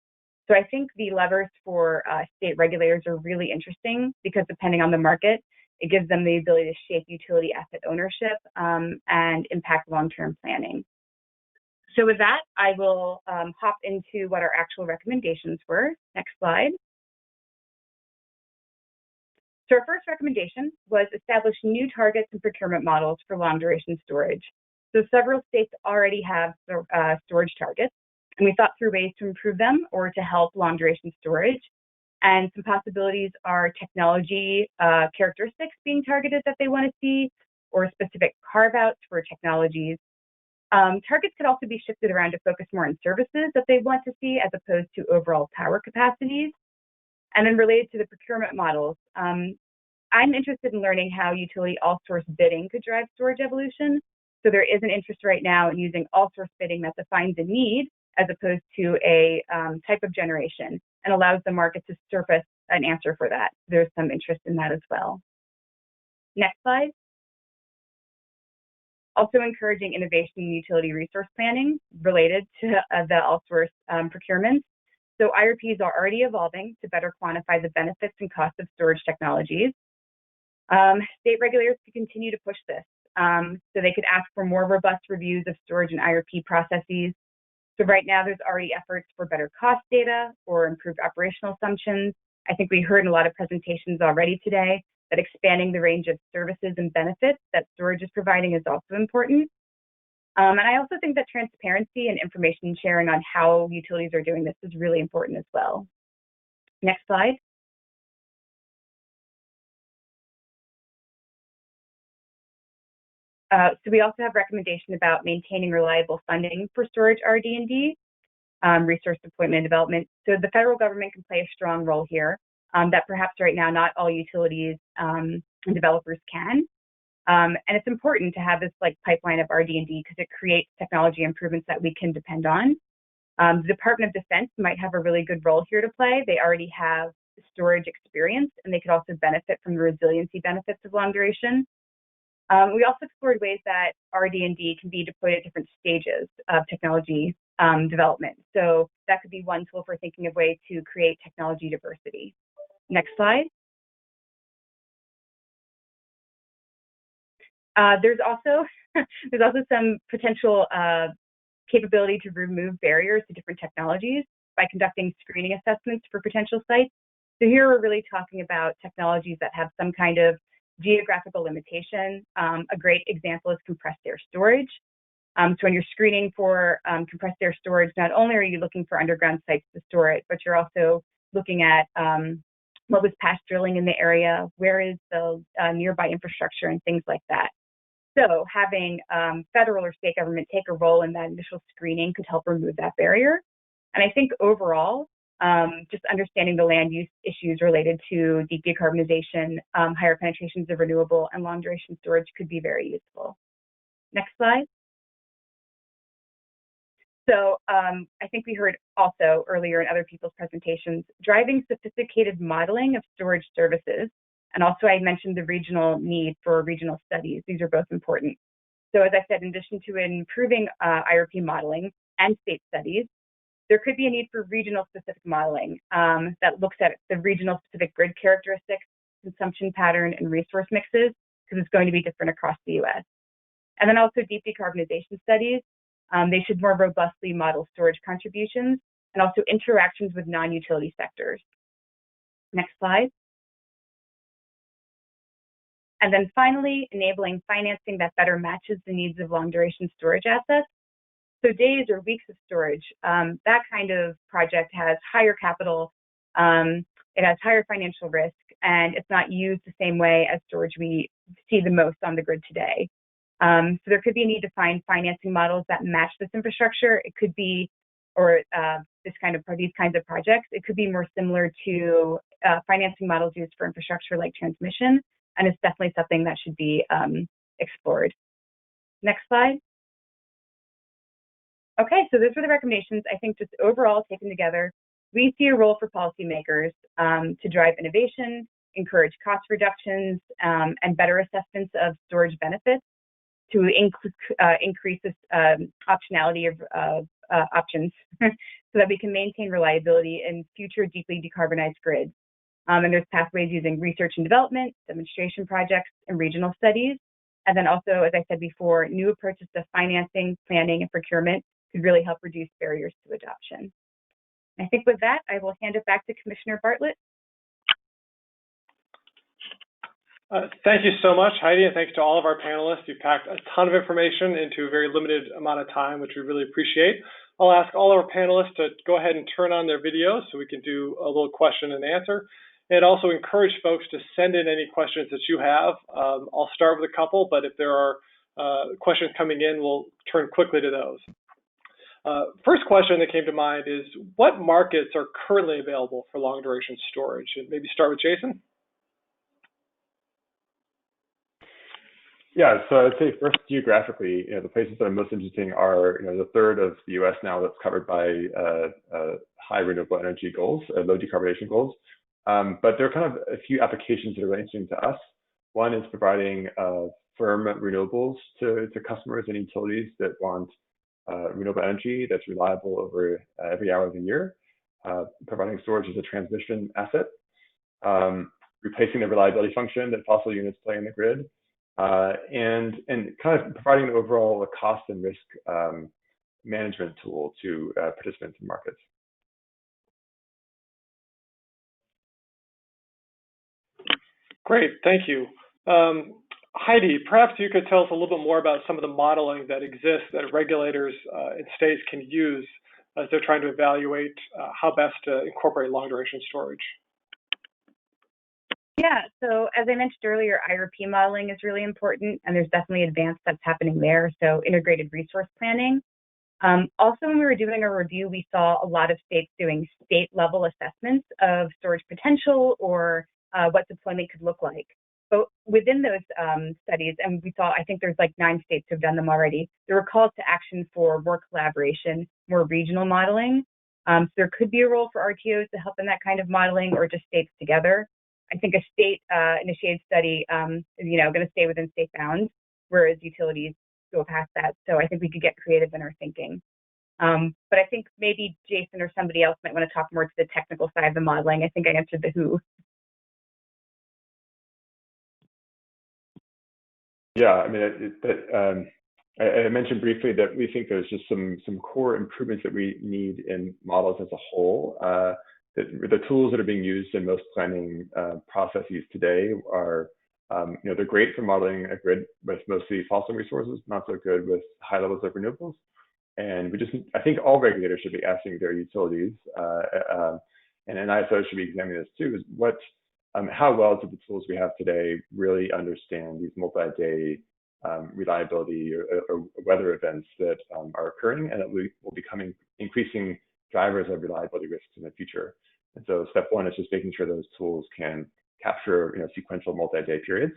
So I think the levers for state regulators are really interesting because depending on the market, it gives them the ability to shape utility asset ownership and impact long-term planning. So with that, I will hop into what our actual recommendations were. Next slide. So our first recommendation was establish new targets and procurement models for long-duration storage. So several states already have storage targets, and we thought through ways to improve them or to help long-duration storage. And some possibilities are technology characteristics being targeted that they want to see, or specific carve-outs for technologies. Targets could also be shifted around to focus more on services that they want to see as opposed to overall power capacities. And then related to the procurement models, I'm interested in learning how utility all-source bidding could drive storage evolution. So there is an interest right now in using all-source bidding that defines a need as opposed to a type of generation and allows the market to surface an answer for that. There's some interest in that as well. Next slide. Also encouraging innovation in utility resource planning related to the all-source procurement. So IRPs are already evolving to better quantify the benefits and costs of storage technologies. State regulators could continue to push this. So they could ask for more robust reviews of storage and IRP processes. So right now there's already efforts for better cost data or improved operational assumptions. I think we heard in a lot of presentations already today that expanding the range of services and benefits that storage is providing is also important. And I also think that transparency and information sharing on how utilities are doing this is really important as well. Next slide. So we also have recommendation about maintaining reliable funding for storage RD&D, resource deployment and development. So the federal government can play a strong role here that perhaps right now not all utilities and developers can. And it's important to have this like pipeline of RD&D because it creates technology improvements that we can depend on. The Department of Defense might have a really good role here to play. They already have storage experience and they could also benefit from the resiliency benefits of long duration. We also explored ways that RD&D can be deployed at different stages of technology development. So that could be one tool for thinking of ways to create technology diversity. Next slide. There's also some potential capability to remove barriers to different technologies by conducting screening assessments for potential sites. So here we're really talking about technologies that have some kind of geographical limitation. A great example is compressed air storage. So when you're screening for compressed air storage, not only are you looking for underground sites to store it, but you're also looking at what was past drilling in the area, where is the nearby infrastructure and things like that. So having federal or state government take a role in that initial screening could help remove that barrier. And I think overall, just understanding the land use issues related to deep decarbonization, higher penetrations of renewable and long duration storage could be very useful. Next slide. So I think we heard also earlier in other people's presentations, driving sophisticated modeling of storage services. And also I mentioned the regional need for regional studies. These are both important. So as I said, in addition to improving IRP modeling and state studies, there could be a need for regional specific modeling that looks at the regional specific grid characteristics, consumption pattern, and resource mixes, because it's going to be different across the US. And then also deep decarbonization studies. They should more robustly model storage contributions and also interactions with non-utility sectors. Next slide. And then finally, enabling financing that better matches the needs of long duration storage assets. So days or weeks of storage, that kind of project has higher capital, it has higher financial risk, and it's not used the same way as storage we see the most on the grid today. So there could be a need to find financing models that match this infrastructure. It could be, or these kinds of projects, it could be more similar to financing models used for infrastructure like transmission, and it's definitely something that should be explored. Next slide. Okay, so those were the recommendations. I think just overall taken together, we see a role for policymakers to drive innovation, encourage cost reductions, and better assessments of storage benefits to increase this optionality of options so that we can maintain reliability in future deeply decarbonized grids. And there's pathways using research and development, demonstration projects, and regional studies. And then also, as I said before, new approaches to financing, planning, and procurement could really help reduce barriers to adoption. I think with that, I will hand it back to Commissioner Bartlett. Thank you so much, Heidi, and thanks to all of our panelists. You packed a ton of information into a very limited amount of time, which we really appreciate. I'll ask all our panelists to go ahead and turn on their videos so we can do a little question and answer. And also encourage folks to send in any questions that you have. I'll start with a couple, but if there are questions coming in, we'll turn quickly to those. First question that came to mind is, what markets are currently available for long duration storage? And maybe start with Jason. Yeah, so I'd say first geographically, the places that are most interesting are the third of the US now that's covered by high renewable energy goals, low decarbonization goals. But there are kind of a few applications that are really interesting to us. One is providing firm renewables to customers and utilities that want renewable energy that's reliable over every hour of the year, providing storage as a transmission asset, replacing the reliability function that fossil units play in the grid, and kind of providing an overall cost and risk management tool to participants in markets. Great, thank you. Heidi, perhaps you could tell us a little bit more about some of the modeling that exists that regulators in states can use as they're trying to evaluate how best to incorporate long-duration storage. Yeah, so as I mentioned earlier, IRP modeling is really important, and there's definitely advanced steps happening there, so integrated resource planning. Also, when we were doing a review, we saw a lot of states doing state-level assessments of storage potential or what deployment could look like. But within those studies, and we saw, I think there's like 9 states who have done them already, there were calls to action for more collaboration, more regional modeling. So there could be a role for RTOs to help in that kind of modeling, or just states together. I think a state-initiated study is, going to stay within state bounds, whereas utilities go past that. So I think we could get creative in our thinking. But I think maybe Jason or somebody else might want to talk more to the technical side of the modeling. I think I answered the who. Yeah, I mean, I mentioned briefly that we think there's just some core improvements that we need in models as a whole. The tools that are being used in most planning processes today are, they're great for modeling a grid with mostly fossil resources, not so good with high levels of renewables. And I think all regulators should be asking their utilities, and MISO should be examining this too, is how well do the tools we have today really understand these multi-day reliability or weather events that are occurring and that will become increasing drivers of reliability risks in the future. And so step one is just making sure those tools can capture sequential multi-day periods.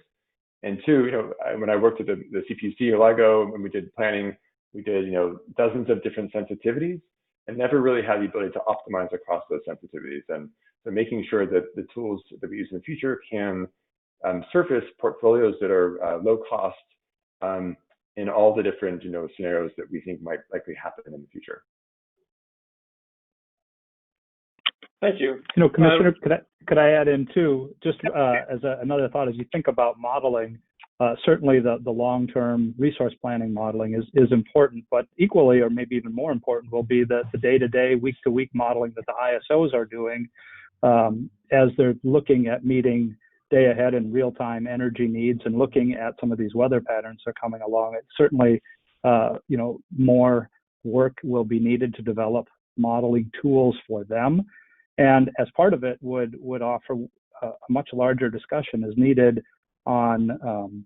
And two, when I worked at the CPUC or LIGO, when we did planning, we did dozens of different sensitivities and never really had the ability to optimize across those sensitivities. And so making sure that the tools that we use in the future can surface portfolios that are low cost in all the different scenarios that we think might likely happen in the future. Thank you. Commissioner, could I add in too, just as another thought, as you think about modeling, certainly the long-term resource planning modeling is important, but equally or maybe even more important will be the day-to-day, week-to-week modeling that the ISOs are doing as they're looking at meeting day-ahead and real-time energy needs and looking at some of these weather patterns that are coming along. It certainly, more work will be needed to develop modeling tools for them. And as part of it would offer a much larger discussion is needed on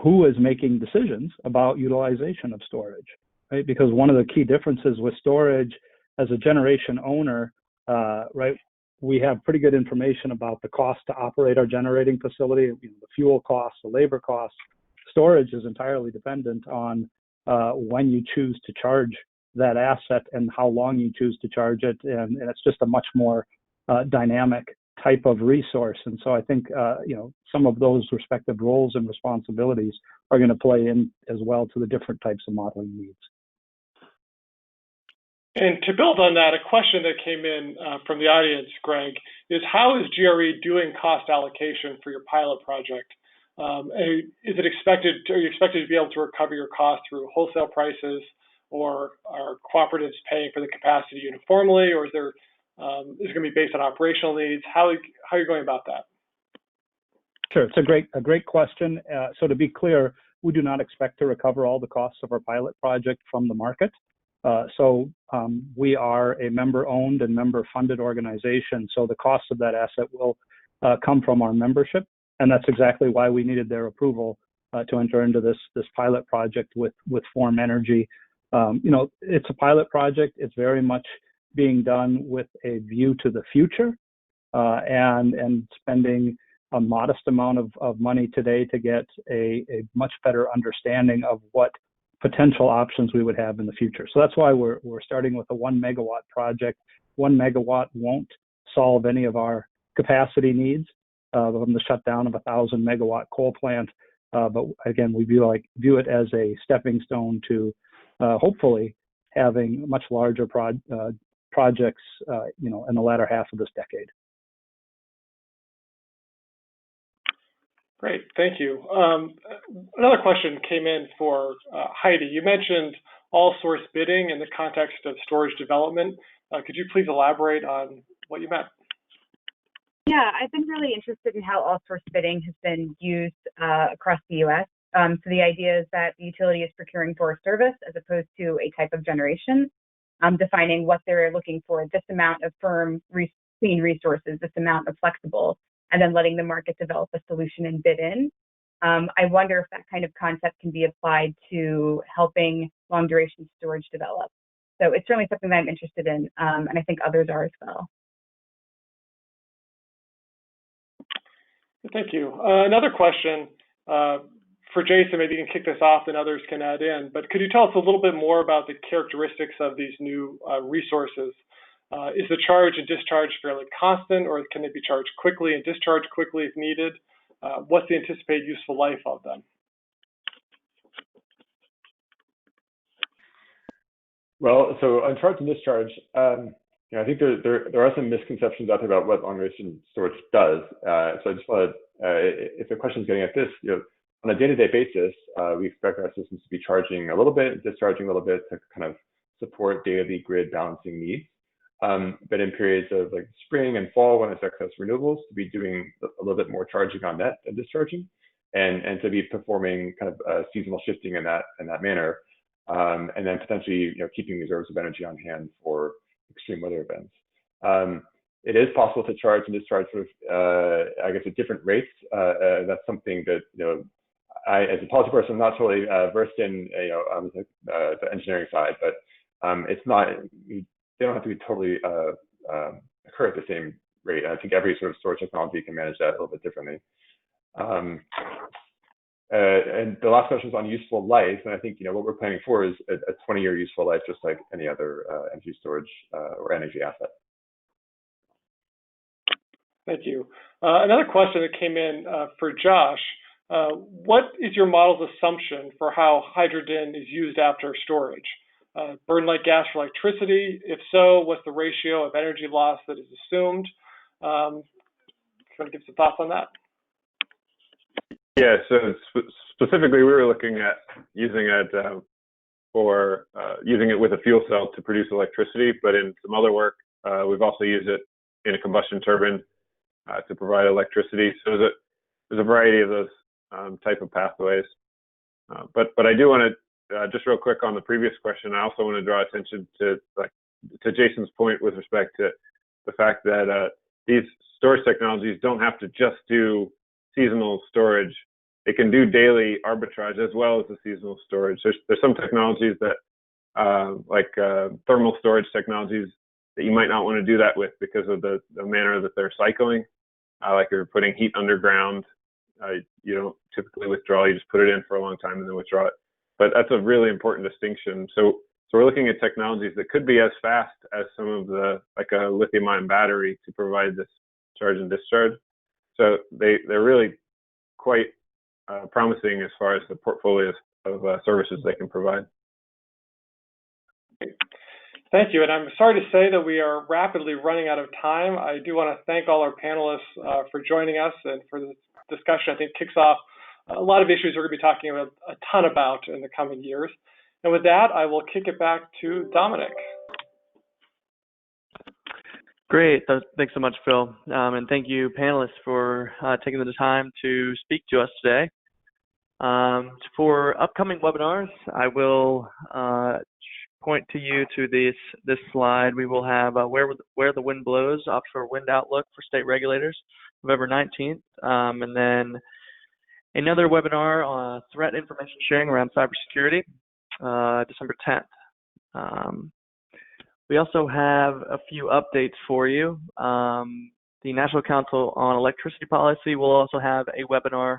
who is making decisions about utilization of storage, right? Because one of the key differences with storage as a generation owner, right, we have pretty good information about the cost to operate our generating facility, the fuel costs, the labor costs. Storage is entirely dependent on when you choose to charge that asset and how long you choose to charge it, and it's just a much more dynamic type of resource. And so I think some of those respective roles and responsibilities are going to play in as well to the different types of modeling needs. And to build on that, a question that came in from the audience, Greg, is how is GRE doing cost allocation for your pilot project? Are you expected to be able to recover your costs through wholesale prices, or are cooperatives paying for the capacity uniformly, or is it going to be based on operational needs? How are you going about that? Sure, it's a great question. So to be clear, we do not expect to recover all the costs of our pilot project from the market. So we are a member-owned and member-funded organization, so the cost of that asset will come from our membership, and that's exactly why we needed their approval to enter into this pilot project with Form Energy. It's a pilot project. It's very much being done with a view to the future and spending a modest amount of money today to get a much better understanding of what potential options we would have in the future. So that's why we're starting with a 1 megawatt project. 1 megawatt won't solve any of our capacity needs from the shutdown of a 1,000 megawatt coal plant. but again, we view it as a stepping stone to hopefully having much larger projects, in the latter half of this decade. Great, thank you. Another question came in for Heidi. You mentioned all source bidding in the context of storage development. Could you please elaborate on what you meant? Yeah, I've been really interested in how all source bidding has been used across the U.S. So the idea is that the utility is procuring for a service as opposed to a type of generation, defining what they're looking for, this amount of firm clean resources, this amount of flexible, and then letting the market develop a solution and bid in. I wonder if that kind of concept can be applied to helping long duration storage develop. So it's certainly something that I'm interested in, and I think others are as well. Thank you. Another question for Jason, maybe you can kick this off and others can add in, but could you tell us a little bit more about the characteristics of these new resources? Is the charge and discharge fairly constant, or can they be charged quickly and discharged quickly if needed? What's the anticipated useful life of them? Well, so on charge and discharge, I think there are some misconceptions out there about what long duration storage does. So I just want to, if the question is getting at this, on a day-to-day basis, we expect our systems to be charging a little bit, discharging a little bit to kind of support daily grid balancing needs. But in periods of like spring and fall, when it's excess renewables, to be doing a little bit more charging on net and discharging, and to be performing kind of seasonal shifting in that manner, and then potentially keeping reserves of energy on hand for extreme weather events. It is possible to charge and discharge sort of, I guess, at different rates. That's something that I, as a policy person, I'm not totally versed in, on the engineering side, but it's not. They don't have to be totally occur at the same rate. I think every sort of storage technology can manage that a little bit differently. And the last question was on useful life, and I think what we're planning for is a 20-year useful life, just like any other energy storage or energy asset. Thank you. Another question that came in for Josh. What is your model's assumption for how hydrogen is used after storage? Burn like gas for electricity? If so, what's the ratio of energy loss that is assumed? Can you give some thoughts on that? Yeah, so specifically, we were looking at using it using it with a fuel cell to produce electricity, but in some other work, we've also used it in a combustion turbine to provide electricity. So there's a variety of those type of pathways. But I do want to just real quick on the previous question. I also want to draw attention to Jason's point with respect to the fact that these storage technologies don't have to just do seasonal storage. They can do daily arbitrage as well as the seasonal storage. There's some technologies that like thermal storage technologies that you might not want to do that with because of the manner that they're cycling. Like if you're putting heat underground, you don't typically withdraw, you just put it in for a long time and then withdraw it. But that's a really important distinction. So we're looking at technologies that could be as fast as some of the, like a lithium-ion battery to provide this charge and discharge. So they're really quite promising as far as the portfolios of services they can provide. Thank you, and I'm sorry to say that we are rapidly running out of time. I do want to thank all our panelists for joining us and for this discussion. I think kicks off a lot of issues we're going to be talking about a ton about in the coming years. And with that, I will kick it back to Dominic. Great. Thanks so much, Phil. And thank you, panelists, for taking the time to speak to us today. For upcoming webinars, I will point to you to this slide. We will have Where the Wind Blows, Offshore Wind Outlook for State Regulators, November 19th. And then another webinar on threat information sharing around cybersecurity, December 10th. We also have a few updates for you. The National Council on Electricity Policy will also have a webinar,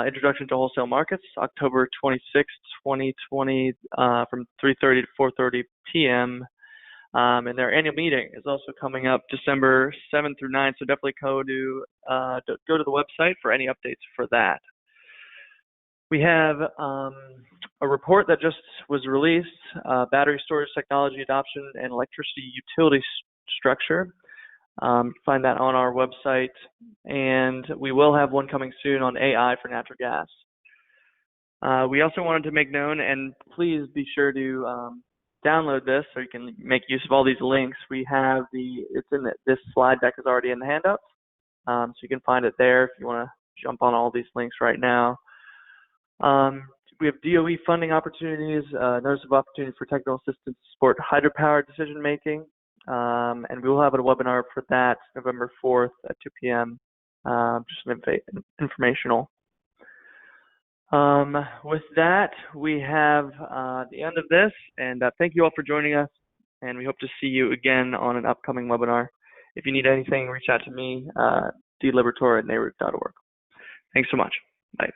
Introduction to Wholesale Markets, October 26th, 2020, from 3:30 to 4:30 p.m. And their annual meeting is also coming up December 7th through 9th, so definitely go to the website for any updates for that. We have a report that just was released, Battery Storage Technology Adoption and Electricity Utility Structure. Find that on our website, and we will have one coming soon on AI for natural gas. We also wanted to make known, and please be sure to download this so you can make use of all these links. We have this slide deck is already in the handouts, so you can find it there if you want to jump on all these links right now. We have DOE funding opportunities, notice of opportunity for technical assistance to support hydropower decision making, and we will have a webinar for that November 4th at 2 p.m. Just informational. With that, we have the end of this, and thank you all for joining us, and we hope to see you again on an upcoming webinar. If you need anything, reach out to me, dlibertor@naruc.org. Thanks so much. Bye.